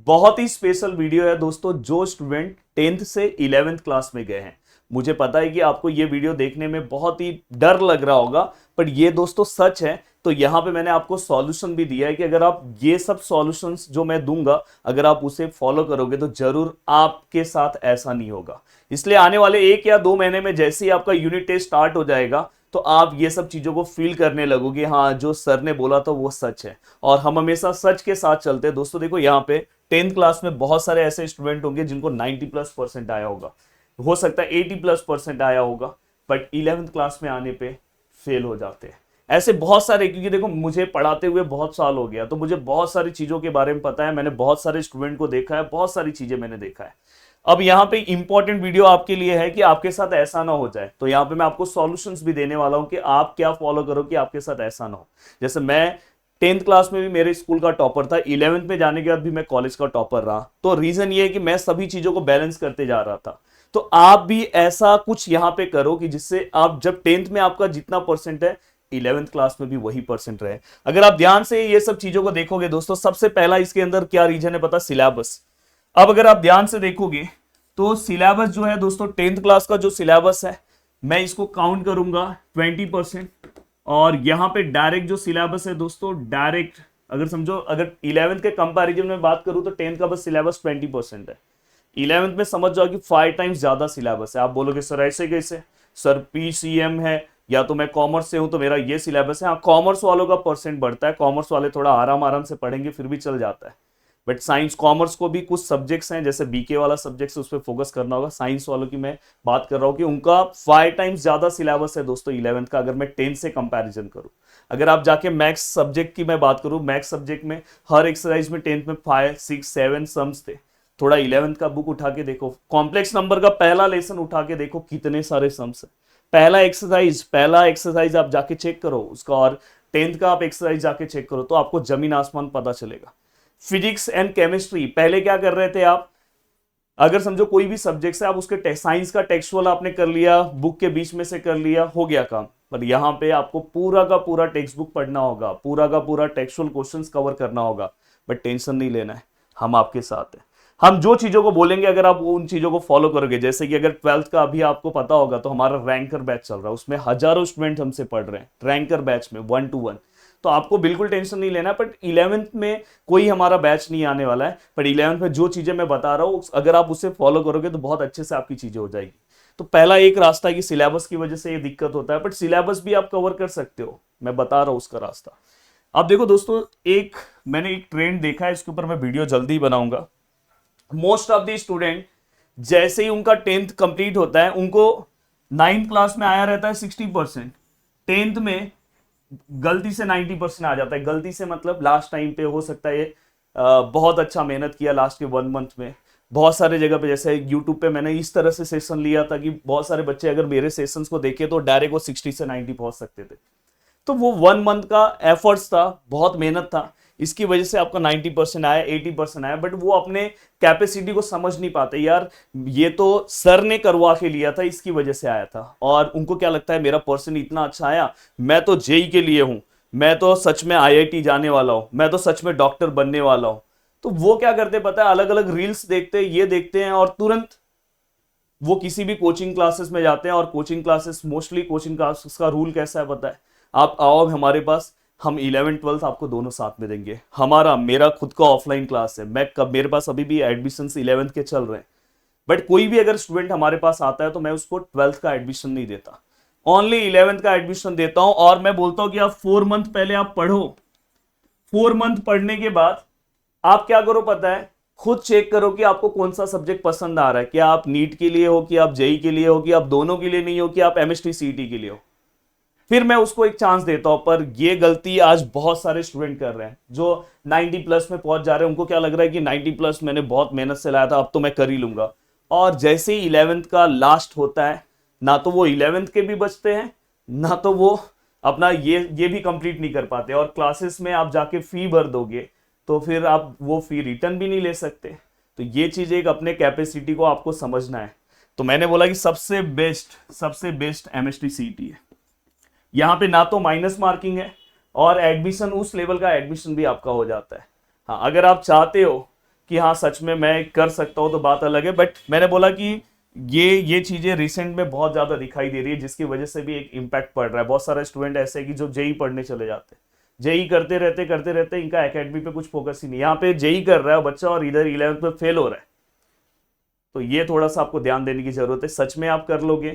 बहुत ही special video है दोस्तों, जो स्टूडेंट 10th से 11th क्लास में गए हैं। मुझे पता है कि आपको ये वीडियो देखने में बहुत ही डर लग रहा होगा, पर ये दोस्तों सच है। तो यहाँ पे मैंने आपको सॉल्यूशन भी दिया है कि अगर आप ये सब सॉल्यूशंस जो मैं दूंगा, अगर आप उसे फॉलो करोगे तो जरूर आपके साथ ऐसा नहीं होगा। इसलिए आने वाले 1 या 2 महीने में जैसे ही आपका यूनिट टेस्ट स्टार्ट हो जाएगा, तो आप ये सब चीजों को फील करने लगोगे, हाँ जो सर ने बोला था वो सच है। और हम हमेशा सच के साथ चलते हैं दोस्तों। देखो यहाँ पे 10th क्लास में बहुत सारे ऐसे स्टूडेंट होंगे जिनको 90+% आया होगा, हो सकता है 80+% आया होगा, बट 11th क्लास में आने पे फेल हो जाते हैं। ऐसे बहुत सारे, क्योंकि देखो मुझे पढ़ाते हुए बहुत साल हो गया, तो मुझे बहुत सारी चीजों के बारे में पता है। मैंने बहुत सारे स्टूडेंट को देखा है, बहुत सारी चीजें मैंने देखा है। अब यहाँ पे इंपॉर्टेंट वीडियो आपके लिए है कि आपके साथ ऐसा ना हो जाए, तो यहाँ पे मैं आपको सॉल्यूशंस भी देने वाला हूं कि आप क्या फॉलो करो कि आपके साथ ऐसा ना हो। जैसे मैं 10th क्लास में भी मेरे स्कूल का टॉपर था, 11th में जाने के बाद भी मैं कॉलेज का टॉपर रहा। तो रीजन ये है कि मैं सभी चीजों को बैलेंस करते जा रहा था। तो आप भी ऐसा कुछ यहाँ पे करो कि जिससे आप जब 10th में आपका जितना परसेंट है, 11th क्लास में भी वही परसेंट रहे। अगर आप ध्यान से ये सब चीजों को देखोगे दोस्तों, सबसे पहला इसके अंदर क्या रीजन है पता, सिलेबस। अब अगर आप ध्यान से देखोगे तो सिलेबस जो है दोस्तों, 10th क्लास का जो सिलेबस है, मैं इसको काउंट करूंगा 20%। और यहां पे डायरेक्ट जो सिलेबस है दोस्तों, डायरेक्ट अगर समझो, अगर 11th के कंपैरिजन में बात करूं तो 10th का बस सिलेबस 20% है। 11th में समझ जाओ कि 5 टाइम्स ज्यादा सिलेबस है। आप बोलोगे सर ऐसे कैसे, सर PCM है या तो मैं कॉमर्स से हूं तो मेरा ये सिलेबस है। हाँ, कॉमर्स वालों का परसेंट बढ़ता है, कॉमर्स वाले थोड़ा आराम आराम से पढ़ेंगे फिर भी चल जाता है। बट साइंस कॉमर्स को भी कुछ सब्जेक्ट्स हैं, जैसे BK वाला सब्जेक्ट है, उस पर फोकस करना होगा। साइंस वालों की मैं बात कर रहा हूँ कि उनका 5 टाइम्स ज्यादा सिलेबस है दोस्तों 11th का, अगर मैं 10th से कंपैरिजन करूँ। अगर आप जाके मैथ्स सब्जेक्ट की मैं बात करूँ, मैथ्स सब्जेक्ट में हर एक्सरसाइज में 10th में 5, 6, 7 सम्स थे। थोड़ा 11th का बुक उठा के देखो, कॉम्प्लेक्स नंबर का पहला लेसन उठा के देखो कितने सारे सम्स है। पहला एक्सरसाइज आप जाके चेक करो उसका, और 10th का आप एक्सरसाइज जाके चेक करो, तो आपको जमीन आसमान पता चलेगा। फिजिक्स एंड केमिस्ट्री, पहले क्या कर रहे थे आप, अगर समझो कोई भी सब्जेक्ट है, आप उसके साइंस का टेक्सुअल आपने कर लिया, बुक के बीच में से कर लिया, हो गया काम। पर यहाँ पे आपको पूरा का पूरा टेक्स्ट बुक पढ़ना होगा, पूरा का पूरा टेक्सुअल क्वेश्चंस कवर करना होगा। बट टेंशन नहीं लेना है, हम आपके साथ हैं। हम जो चीजों को बोलेंगे अगर आप उन चीजों को फॉलो करोगे, जैसे कि अगर 12th का अभी आपको पता होगा तो हमारा रैंकर बैच चल रहा है, उसमें हजारों स्टूडेंट हमसे पढ़ रहे हैं रैंकर बैच में 1 to 1। तो आपको बिल्कुल टेंशन नहीं लेना। बट 11th में कोई हमारा बैच नहीं आने वाला है, पर 11th में जो चीजें मैं बता रहा हूं अगर आप उसे फॉलो करोगे तो बहुत अच्छे से आपकी चीजें हो जाएगी। तो पहला एक रास्ता है कि सिलेबस की वजह से ये दिक्कत होता है, बट सिलेबस भी आप कवर कर सकते हो, मैं बता रहा हूं उसका रास्ता। अब देखो दोस्तों, मैंने एक ट्रेंड देखा है, इसके ऊपर मैं वीडियो जल्दी ही बनाऊंगा। मोस्ट ऑफ द स्टूडेंट जैसे ही उनका 10th कंप्लीट होता है, उनको 9th क्लास में आया रहता है 60%, 10th में गलती से 90% आ जाता है। गलती से मतलब लास्ट टाइम पे हो सकता है ये बहुत अच्छा मेहनत किया लास्ट के 1 मंथ में। बहुत सारे जगह पे, जैसे यूट्यूब पे मैंने इस तरह से सेशन लिया था कि बहुत सारे बच्चे अगर मेरे सेशंस को देखे तो डायरेक्ट वो 60 से 90 पहुंच सकते थे। तो वो 1 मंथ का एफर्ट्स था, बहुत मेहनत था, इसकी वजह से आपका 90% आया, 80% आया। बट वो अपने कैपेसिटी को समझ नहीं पाते, यार ये तो सर ने करवा के लिया था, इसकी वजह से आया था। और उनको क्या लगता है मेरा परसेंट इतना अच्छा आया, मैं तो JEE के लिए हूं, मैं तो सच में IIT जाने वाला हूं, मैं तो सच में डॉक्टर बनने वाला हूं। तो वो क्या करते पता है, अलग अलग रील्स देखते हैं, ये देखते हैं, और तुरंत वो किसी भी कोचिंग क्लासेस में जाते हैं। और coaching classes, mostly coaching classes का रूल कैसा है पता है, आप आओ हमारे पास, हम 11th 12th आपको दोनों साथ में देंगे। मेरा खुद का ऑफलाइन क्लास है, मेरे पास अभी भी एडमिशन 11th के चल रहे हैं। बट कोई भी अगर स्टूडेंट हमारे पास आता है तो मैं उसको 12th का एडमिशन नहीं देता, ओनली 11th का एडमिशन देता हूं। और मैं बोलता हूं कि आप 4 मंथ पहले आप पढ़ो। 4 मंथ पढ़ने के बाद आप क्या करो पता है, खुद चेक करो कि आपको कौन सा सब्जेक्ट पसंद आ रहा है। क्या आप नीट के लिए हो, कि आप JEE के लिए हो, कि आप दोनों के लिए नहीं हो, कि आप MST CET के लिए हो, फिर मैं उसको एक चांस देता हूं। पर ये गलती आज बहुत सारे स्टूडेंट कर रहे हैं जो 90+ में पहुंच जा रहे हैं। उनको क्या लग रहा है कि 90+ मैंने बहुत मेहनत से लाया था, अब तो मैं कर ही लूंगा। और जैसे ही 11th का लास्ट होता है, ना तो वो 11th के भी बचते हैं, ना तो वो अपना ये भी कंप्लीट नहीं कर पाते। और क्लासेस में आप जाके फी भर दोगे तो फिर आप वो फी रिटर्न भी नहीं ले सकते। तो ये चीज एक अपने कैपेसिटी को आपको समझना है। तो मैंने बोला कि सबसे बेस्ट MST CET है। यहाँ पे ना तो माइनस मार्किंग है, और एडमिशन उस लेवल का एडमिशन भी आपका हो जाता है। हाँ, अगर आप चाहते हो कि हाँ सच में मैं कर सकता हूँ तो बात अलग है, बट मैंने बोला कि ये चीजें रिसेंट में बहुत ज्यादा दिखाई दे रही है, जिसकी वजह से भी एक इम्पैक्ट पड़ रहा है। बहुत सारे स्टूडेंट ऐसे हैं कि जो जेई पढ़ने चले जाते हैं, जेई करते रहते इनका एकेडमी पे कुछ फोकस ही नहीं। यहाँ पे जेई कर रहा है बच्चा और इधर 11th में फेल हो रहा है। तो ये थोड़ा सा आपको ध्यान देने की जरूरत है। सच में आप कर लोगे,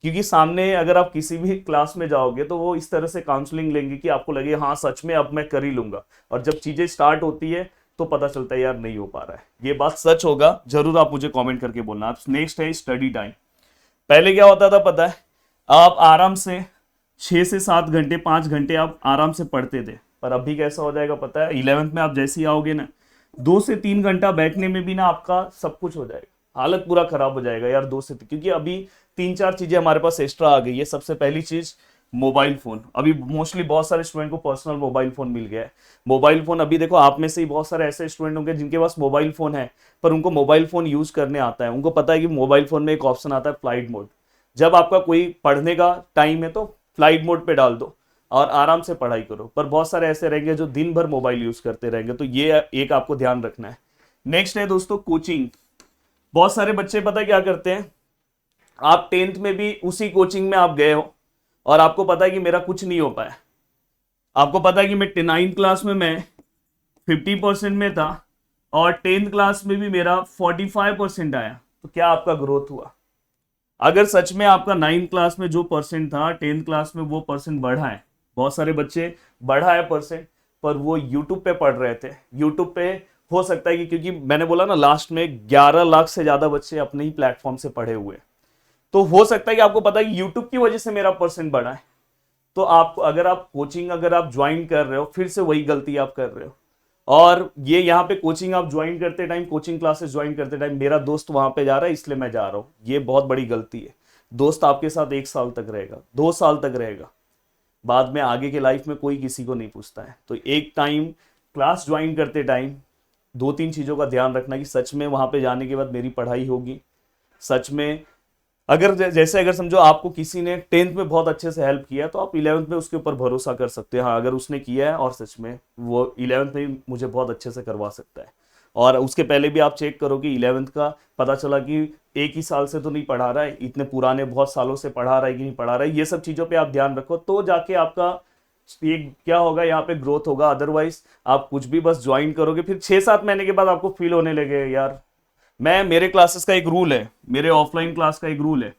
क्योंकि सामने अगर आप किसी भी क्लास में जाओगे तो वो इस तरह से काउंसलिंग लेंगे कि आपको लगे हाँ सच में अब मैं कर ही लूंगा, और जब चीजें स्टार्ट होती है तो पता चलता है यार नहीं हो पा रहा है। ये बात सच होगा, जरूर आप मुझे कमेंट करके बोलना। आप नेक्स्ट है स्टडी टाइम। पहले क्या होता था पता है, आप आराम से 6 से 7 घंटे 5 घंटे आप आराम से पढ़ते थे, पर अभी कैसा हो जाएगा पता है, 11th में आप जैसे ही आओगे ना, 2 से 3 घंटा बैठने में भी ना आपका सब कुछ हो जाएगा, हालत पूरा खराब हो जाएगा यार। क्योंकि अभी 3-4 चीजें हमारे पास एक्स्ट्रा आ गई है। सबसे पहली चीज मोबाइल फोन। अभी मोस्टली बहुत सारे स्टूडेंट को पर्सनल मोबाइल फोन मिल गया है। मोबाइल फोन अभी देखो, आप में से ही बहुत सारे ऐसे स्टूडेंट होंगे जिनके पास मोबाइल फोन है, पर उनको मोबाइल फोन यूज करने आता है। उनको पता है कि मोबाइल फोन में एक ऑप्शन आता है फ्लाइट मोड। जब आपका कोई पढ़ने का टाइम है तो फ्लाइट मोड पे डाल दो और आराम से पढ़ाई करो। पर बहुत सारे ऐसे रहेंगे जो दिन भर मोबाइल यूज करते रहेंगे, तो ये एक आपको ध्यान रखना है। नेक्स्ट है दोस्तों कोचिंग। बहुत सारे बच्चे पता है क्या करते हैं, आप 10th में भी उसी कोचिंग में आप गए हो और आपको पता है कि मेरा कुछ नहीं हो पाया। आपको पता है कि मैं 9th क्लास में मैं 50% में था और 10th क्लास में भी मेरा 45% आया, तो क्या आपका ग्रोथ हुआ? अगर सच में आपका 9th क्लास में जो परसेंट था 10th क्लास में वो परसेंट बढ़ा है, बहुत सारे बच्चे बढ़ा है परसेंट, पर वो यूट्यूब पे पढ़ रहे थे। यूट्यूब पे हो सकता है कि, क्योंकि मैंने बोला ना लास्ट में 11 लाख से ज्यादा बच्चे अपने ही प्लेटफॉर्म से पढ़े हुए, तो हो सकता है कि आपको पता है कि यूट्यूब की वजह से मेरा परसेंट बढ़ा है। तो आप अगर आप कोचिंग अगर आप ज्वाइन कर रहे हो, फिर से वही गलती आप कर रहे हो। और ये यहाँ पे कोचिंग आप ज्वाइन करते टाइम, कोचिंग क्लासेस ज्वाइन करते टाइम मेरा दोस्त वहां पे जा रहा है इसलिए मैं जा रहा हूं, ये बहुत बड़ी गलती है। दोस्त आपके साथ 1 साल तक रहेगा, 2 साल तक रहेगा, बाद में आगे के लाइफ में कोई किसी को नहीं पूछता है। तो एक टाइम क्लास ज्वाइन करते टाइम 2-3 चीजों का ध्यान रखना कि सच में वहां पे जाने के बाद मेरी पढ़ाई होगी। सच में अगर जैसे अगर समझो आपको किसी ने 10th में बहुत अच्छे से हेल्प किया तो आप 11th में उसके ऊपर भरोसा कर सकते हैं, हाँ अगर उसने किया है और सच में वो 11th में मुझे बहुत अच्छे से करवा सकता है। और उसके पहले भी आप चेक करो कि 11th का पता चला कि एक ही साल से तो नहीं पढ़ा रहा है, इतने पुराने बहुत सालों से पढ़ा रहा है कि नहीं पढ़ा रहा है। ये सब चीज़ों पे आप ध्यान रखो, तो जाके आपका ये क्या होगा, यहाँ पे ग्रोथ होगा। अदरवाइज आप कुछ भी बस ज्वाइन करोगे, फिर 6-7 महीने के बाद आपको फील होने लगे यार। मेरे क्लासेस का एक रूल है, मेरे ऑफलाइन क्लास का एक रूल है,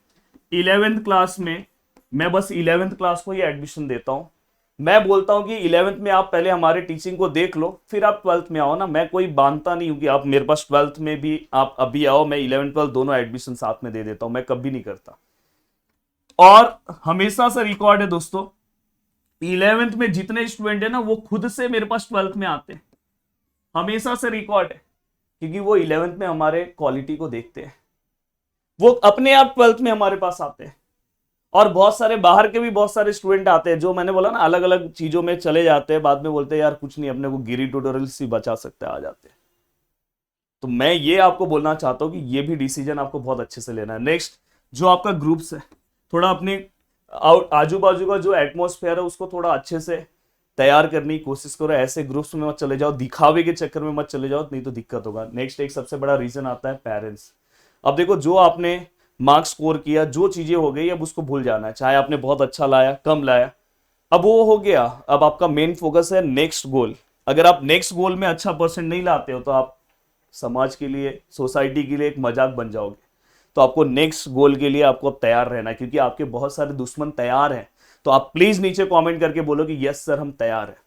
11th क्लास में मैं बस 11th क्लास को ही एडमिशन देता हूं। मैं बोलता हूं कि 11th में आप पहले हमारे टीचिंग को देख लो, फिर आप 12th में आओ ना। मैं कोई बांधता नहीं हूं कि आप मेरे पास 12th में भी आप अभी आओ, मैं 11th 12th दोनों एडमिशन साथ में दे देता हूं, मैं कभी नहीं करता। और हमेशा से रिकॉर्ड है दोस्तों, 11th में जितने स्टूडेंट है ना वो खुद से मेरे पास 12th में आते हैं, हमेशा से रिकॉर्ड है, क्योंकि वो 11th में हमारे क्वालिटी को देखते हैं, वो अपने आप 12th में हमारे पास आते हैं। और बहुत सारे बाहर के भी बहुत सारे स्टूडेंट आते हैं, जो मैंने बोला ना अलग अलग चीजों में चले जाते हैं, बाद में बोलते हैं यार कुछ नहीं, अपने को गिरी ट्यूटोरियल्स ही बचा सकते हैं, आ जाते हैं। तो मैं ये आपको बोलना चाहता हूं कि ये भी डिसीजन आपको बहुत अच्छे से लेना है। नेक्स्ट, जो आपका ग्रुप्स है, थोड़ा अपने आजू बाजू का जो एटमोस्फेयर है उसको थोड़ा अच्छे से तैयार करने की कोशिश करो। ऐसे ग्रुप्स में मत चले जाओ, दिखावे के चक्कर में मत चले जाओ, नहीं तो दिक्कत होगा। नेक्स्ट एक सबसे बड़ा रीजन आता है पेरेंट्स। अब देखो, जो आपने मार्क्स स्कोर किया, जो चीजें हो गई, अब उसको भूल जाना है, चाहे आपने बहुत अच्छा लाया कम लाया, अब वो हो गया। अब आपका मेन फोकस है नेक्स्ट गोल। अगर आप नेक्स्ट गोल में अच्छा परसेंट नहीं लाते हो तो आप समाज के लिए, सोसाइटी के लिए एक मजाक बन जाओगे। तो आपको नेक्स्ट गोल के लिए आपको अब तैयार रहना है, क्योंकि आपके बहुत सारे दुश्मन तैयार हैं। तो आप प्लीज नीचे कमेंट करके बोलो कि यस सर हम तैयार हैं।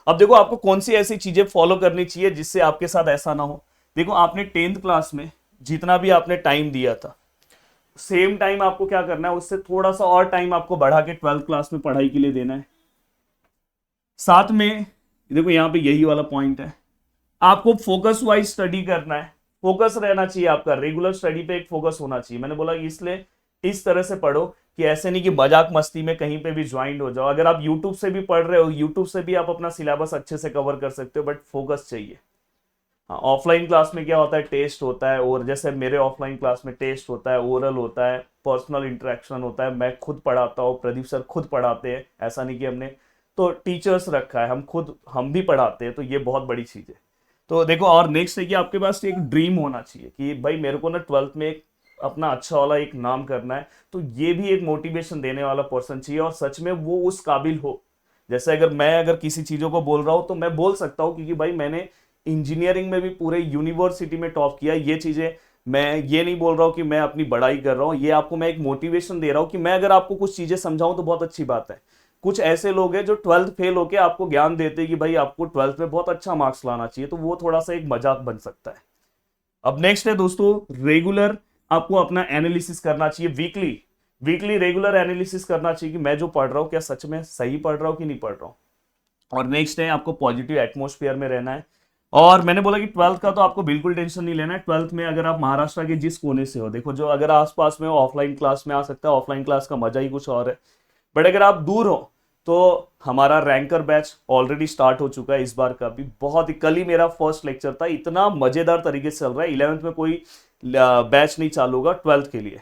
अब देखो, आपको कौन सी ऐसी चीजें फॉलो करनी चाहिए जिससे आपके साथ ऐसा ना हो। देखो, आपने 10th क्लास में जितना भी आपने टाइम दिया था, सेम टाइम आपको क्या करना है, उससे थोड़ा सा और टाइम आपको बढ़ा के 12th क्लास में पढ़ाई के लिए देना है। साथ में देखो, यहां पे यही वाला पॉइंट है, आपको फोकस वाइज स्टडी करना है। फोकस रहना चाहिए आपका, रेगुलर स्टडी पे एक फोकस होना चाहिए। मैंने बोला कि इसलिए इस तरह से पढ़ो कि ऐसे नहीं कि मजाक मस्ती में कहीं पे भी ज्वाइन हो जाओ। अगर आप यूट्यूब से भी पढ़ रहे हो, यूट्यूब से भी आप अपना सिलेबस अच्छे से कवर कर सकते हो, बट फोकस चाहिए। हाँ, ऑफलाइन क्लास में क्या होता है, टेस्ट होता है, और जैसे मेरे ऑफलाइन क्लास में टेस्ट होता है, ओरल होता है, पर्सनल इंटरेक्शन होता है, मैं खुद पढ़ाता हूँ, प्रदीप सर खुद पढ़ाते हैं, ऐसा नहीं कि हमने तो टीचर्स रखा है, हम भी पढ़ाते हैं। तो ये बहुत बड़ी चीज़ है। तो देखो, और नेक्स्ट है कि आपके पास एक ड्रीम होना चाहिए कि भाई मेरे को ना 12th में एक अपना अच्छा वाला एक नाम करना है। तो ये भी एक मोटिवेशन देने वाला पर्सन चाहिए और सच में वो उस काबिल हो। जैसे अगर किसी चीजों को बोल रहा हूँ तो मैं बोल सकता हूँ, क्योंकि भाई मैंने इंजीनियरिंग में भी पूरे यूनिवर्सिटी में टॉप किया। ये चीजें मैं ये नहीं बोल रहा हूँ कि मैं अपनी बड़ाई कर रहा हूँ, ये आपको मैं एक मोटिवेशन दे रहा हूँ कि मैं अगर आपको कुछ चीजें समझाऊं तो बहुत अच्छी बात है। कुछ ऐसे लोग हैं जो 12th फेल होके आपको ज्ञान देते हैं कि भाई आपको 12th में बहुत अच्छा मार्क्स लाना चाहिए, तो वो थोड़ा सा एक मजाक बन सकता है। अब नेक्स्ट है दोस्तों, रेगुलर आपको अपना एनालिसिस करना चाहिए। वीकली वीकली रेगुलर एनालिसिस करना चाहिए कि मैं जो पढ़ रहा हूँ क्या सच में सही पढ़ रहा हूँ कि नहीं पढ़ रहा हूँ। और नेक्स्ट है आपको पॉजिटिव एटमोस्फेयर में रहना है। और मैंने बोला कि 12th का तो आपको बिल्कुल टेंशन नहीं लेना है। 12th में अगर आप महाराष्ट्र के जिस कोने से हो, देखो जो अगर आसपास में हो ऑफलाइन क्लास में आ सकता है, ऑफलाइन क्लास का मजा ही कुछ और है। बट अगर आप दूर हो तो हमारा रैंकर बैच ऑलरेडी स्टार्ट हो चुका है। इस बार का भी बहुत ही, कल ही मेरा फर्स्ट लेक्चर था, इतना मजेदार तरीके से चल रहा है। 11th में कोई बैच नहीं चालू होगा, 12th के लिए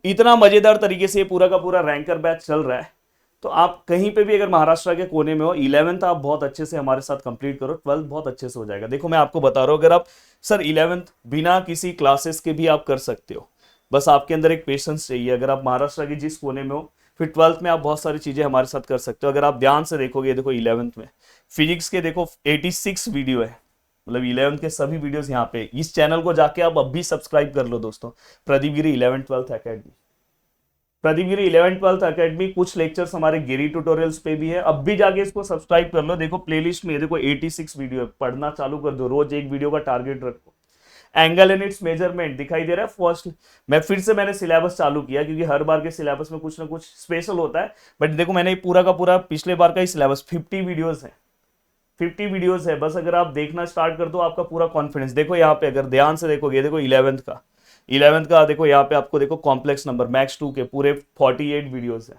इतना मजेदार तरीके से ये पूरा का पूरा रैंकर बैच चल रहा है। तो आप कहीं पे भी अगर महाराष्ट्र के कोने में हो, 11th आप बहुत अच्छे से हमारे साथ कंप्लीट करो, 12th बहुत अच्छे से हो जाएगा। देखो मैं आपको बता रहा हूँ, अगर आप सर 11th बिना किसी क्लासेस के भी आप कर सकते हो, बस आपके अंदर एक पेशेंस चाहिए। अगर आप महाराष्ट्र के जिस कोने में हो, फिर 12th में आप बहुत सारी चीजें हमारे साथ कर सकते हो। अगर आप ध्यान से देखोगे, देखो 11th में फिजिक्स के देखो 86 वीडियो है, मतलब 11th के सभी वीडियोस यहाँ पे। इस चैनल को जाके आप अब भी सब्सक्राइब कर लो दोस्तों, प्रदीप गिरी 11th-12th अकेडमी। प्रदीप गिरी 11th-12th अकेडमी, कुछ लेक्चर्स हमारे गिरी ट्यूटोरियल्स पे भी है, अब भी जाके इसको सब्सक्राइब कर लो। देखो प्लेलिस्ट में देखो 86 वीडियो है, पढ़ना चालू कर दो, रोज एक वीडियो का टारगेट रखो। एंगल एंड इट्स मेजरमेंट दिखाई दे रहा है फर्स्ट। मैंने सिलेबस चालू किया क्योंकि हर बार के सिलेबस में कुछ ना कुछ स्पेशल होता है। बट देखो मैंने पूरा का पूरा पिछले बार का ही सिलेबस 50 वीडियोस है, 50 वीडियोस है। बस अगर आप देखना स्टार्ट कर दो, आपका पूरा कॉन्फिडेंस देखो यहाँ पे अगर ध्यान से देखोगे, देखो 11th का देखो यहाँ पे आपको देखो कॉम्प्लेक्स नंबर मैक्स 2 के पूरे 48 वीडियोस है।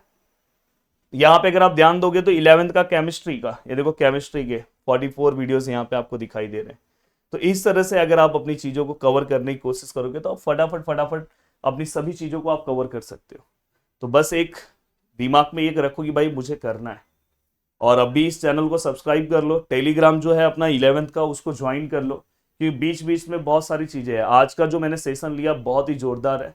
यहाँ पे अगर आप ध्यान दोगे तो 11th का केमिस्ट्री का, ये देखो केमिस्ट्री के 44 वीडियोस यहाँ पे आपको दिखाई दे रहे हैं। तो इस तरह से अगर आप अपनी चीजों को कवर करने की कोशिश करोगे तो आप फटाफट फटाफट अपनी सभी चीजों को आप कवर कर सकते हो। तो बस एक दिमाग में एक रखो कि भाई मुझे करना है। और अभी इस चैनल को सब्सक्राइब कर लो, टेलीग्राम जो है अपना 11th का उसको ज्वाइन कर लो, क्योंकि बीच बीच में बहुत सारी चीजें हैं। आज का जो मैंने सेशन लिया बहुत ही जोरदार है,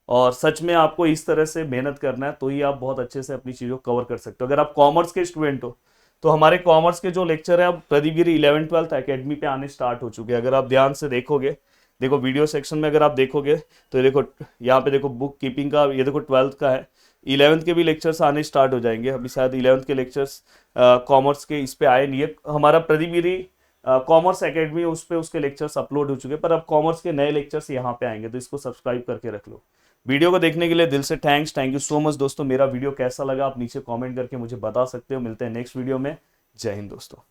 और सच में आपको इस तरह से मेहनत करना है तो ही आप बहुत अच्छे से अपनी चीजों को कवर कर सकते हो। अगर आप कॉमर्स के स्टूडेंट हो तो हमारे कॉमर्स के जो लेक्चर है अब प्रदीप गिरी 11th-12th अकेडमी पे आने स्टार्ट हो चुके हैं। अगर आप ध्यान से देखोगे, देखो वीडियो सेक्शन में अगर आप देखोगे तो ये देखो यहाँ पे देखो बुक कीपिंग का, ये देखो 12th का है। 11th के भी लेक्चर्स आने स्टार्ट हो जाएंगे। अभी शायद 11th के लेक्चर्स कॉमर्स के इस पे आए नहीं है। हमारा प्रदीप गिरी कॉमर्स एकेडमी उस पे उसके लेक्चर्स अपलोड हो चुके हैं, पर अब कॉमर्स के नए लेक्चर्स यहाँ पे आएंगे, तो इसको सब्सक्राइब करके रख लो। वीडियो को देखने के लिए दिल से थैंक यू सो मच दोस्तों। मेरा वीडियो कैसा लगा आप नीचे कमेंट करके मुझे बता सकते हो। मिलते हैं नेक्स्ट वीडियो में। जय हिंद दोस्तों।